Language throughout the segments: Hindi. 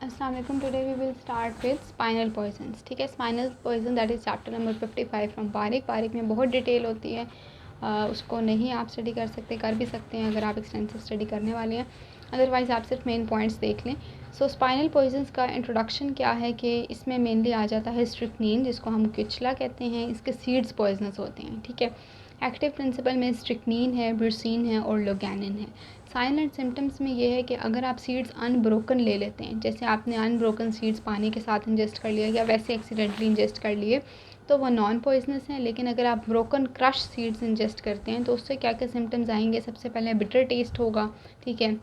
अस्सलाम वालेकुम। Today we will start with spinal poisons. ठीक है, spinal poison that is chapter number 55 from Parikh में बहुत डिटेल होती है। उसको नहीं आप स्टडी कर सकते, कर भी सकते हैं अगर आप एक्सटेंसिव स्टडी करने वाले हैं, अदरवाइज़ आप सिर्फ मेन पॉइंट्स देख लें। सो स्पाइनल पॉइजन्स का इंट्रोडक्शन क्या है कि इसमें मेनली आ जाता है स्ट्रिक्नीन, जिसको हम क्विचला कहते हैं। इसके सीड्स पॉइजनस होते हैं। ठीक है, एक्टिव प्रिंसिपल में स्ट्रिक्नीन है, ब्यूसीन है और लोगैनिन है। साइन एंड सिम्टम्स में ये है कि अगर आप सीड्स अनब्रोकन ले लेते हैं, जैसे आपने अनब्रोकन सीड्स पानी के साथ इंजेस्ट कर लिया या वैसे एक्सीडेंटली इंजेस्ट कर लिए, तो वो नॉन पॉइजनस हैं। लेकिन अगर आप ब्रोकन क्रश सीड्स इंजेस्ट करते हैं तो उससे क्या क्या सिम्टम्स आएंगे? सबसे पहले बिटर टेस्ट होगा। ठीक है,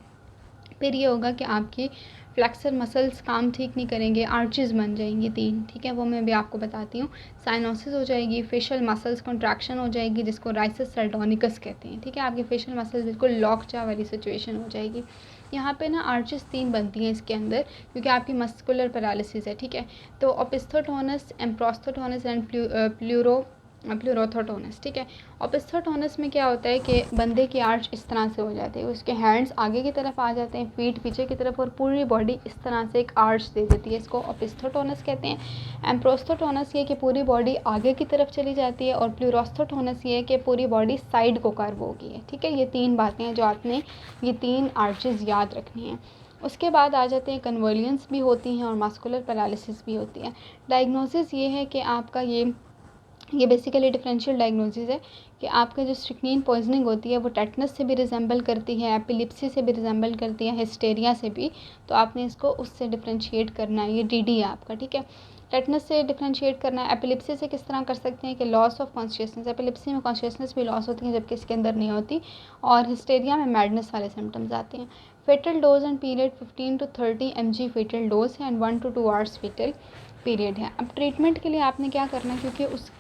फिर ये होगा कि आपकी फ्लेक्सर मसल्स काम ठीक नहीं करेंगे, आर्चेस बन जाएंगी 3। ठीक है, वो मैं भी आपको बताती हूँ। साइनोसिस हो जाएगी, फेशियल मसल्स कॉन्ट्रैक्शन हो जाएगी, जिसको राइसिस सर्डोनिकस कहते हैं। ठीक है, आपके फेशियल मसल्स बिल्कुल लॉक जा वाली सिचुएशन हो जाएगी। यहाँ पे ना आर्चेस 3 बनती हैं इसके अंदर, क्योंकि आपकी मस्कुलर पैरालिसिस है। ठीक है, तो ओपिस्थोटोनस, एम्प्रोस्थोटोनस एंड प्लूरोथोटोनस। ठीक है, ओपिस्थोटोनस में क्या होता है कि बंदे की आर्च इस तरह से हो जाती है, उसके हैंड्स आगे की तरफ आ जाते हैं, फीट पीछे की तरफ, और पूरी बॉडी इस तरह से एक आर्च दे देती है। इसको ओपिस्थोटोनस कहते हैं। एम्प्रोस्थोटोनस ये कि पूरी बॉडी आगे की तरफ चली जाती है, और प्लूरोस्थोटोनस ये कि पूरी बॉडी साइड को कर्व होगी है। ठीक है, ये 3 बातें हैं जो आपने ये 3 आर्चेस याद रखनी है। उसके बाद आ जाते हैं कन्वर्लियंस भी होती हैं और मस्कुलर पैरालिसिस भी होती है। डायग्नोसिस ये है कि आपका ये बेसिकली डिफरेंशियल डायग्नोसिस है कि आपका जो स्ट्रिक्नीन पॉइजनिंग होती है वो टेटनस से भी रिजेंबल करती है, एपिलिप्सी से भी रिजेंबल करती है, हिस्टेरिया से भी। तो आपने इसको उससे डिफरेंशिएट करना है। ये डीडी है आपका। ठीक है, टेटनस से डिफरेंशिएट करना है। एपिलिप्सी से किस तरह कर सकते हैं कि लॉस ऑफ कॉन्शियसनेस, एपिलिप्सी में कॉन्शियसनेस भी लॉस होती है जबकि इसके अंदर नहीं होती, और हिस्टेरिया में मैडनेस वाले सिम्टम्स आते हैं। Fatal dose and period 15 to 30 mg fatal dose है and 1 to 2 hours fatal period है। अब ट्रीटमेंट के लिए आपने क्या करना है, क्योंकि उस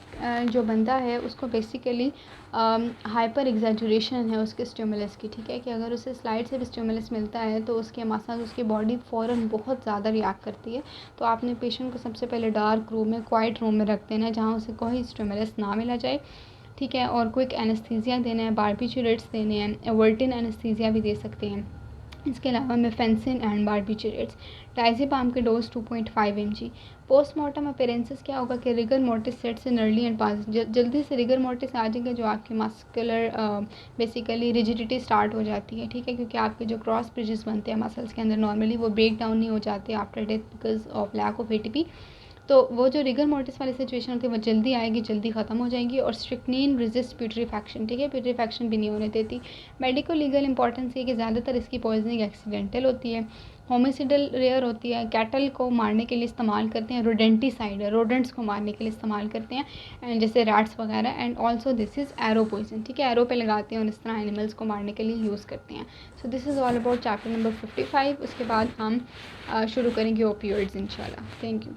जो बंदा है उसको बेसिकली हाइपर एग्जैजुरेशन है उसके स्टिमुलस की। ठीक है, कि अगर उसे स्लाइड से भी स्टिमुलस मिलता है तो उसके मसल्स, उसकी बॉडी फ़ौरन बहुत ज़्यादा रिएक्ट करती है। तो आपने पेशेंट को सबसे पहले डार्क रूम में, क्वाइट रूम में रख देना है जहाँ उसे कोई स्टिमुलस ना मिला जाए। ठीक है, और क्विक एनेस्थीसिया देना है, बारबिचुरेट्स देने हैं, एवर्टिन एनेस्थीसिया भी दे सकते हैं। इसके अलावा मेफेंसिन एंड बारबिचुरेट्स। डायज़ेपाम के डोज 2.5 mg। पोस्टमार्टम अपीयरेंसेस क्या होगा कि rigor mortis sets in early and pass, जल्दी से रिगर मोर्टिस आ जाएगा, जो आपकी मस्कुलर बेसिकली रिजिडिटी स्टार्ट हो जाती है। ठीक है, क्योंकि आपके जो क्रॉस ब्रिजेस बनते हैं मसल्स के अंदर नॉर्मली वो ब्रेक डाउन नहीं हो जाते after death because of lack of ATP. तो वो जो रिगर मोर्टिस वाली सिचुएशन होती है वो जल्दी आएगी, जल्दी ख़त्म हो जाएगी। और स्ट्रिक्नीन रेजिस्ट प्यूट्रीफैक्शन। ठीक है, प्यूट्रीफैक्शन भी नहीं होने देती। मेडिको लीगल इंपॉर्टेंस ये कि ज़्यादातर इसकी पॉइजनिंग एक्सीडेंटल होती है, होमिसिडल रेयर होती है, कैटल को मारने के लिए इस्तेमाल करते हैं, रोडेंटिसाइड रोडेंट्स को मारने के लिए इस्तेमाल करते हैं, एंड जैसे रैट्स वगैरह। And also this is arrow poison. ठीक है, एरो पे लगाते हैं और इस तरह एनिमल्स को मारने के लिए यूज़ करते हैं। So this is all about chapter number 55। उसके बाद हम शुरू करेंगे ओपियोइड्स इंशाल्लाह। Thank you.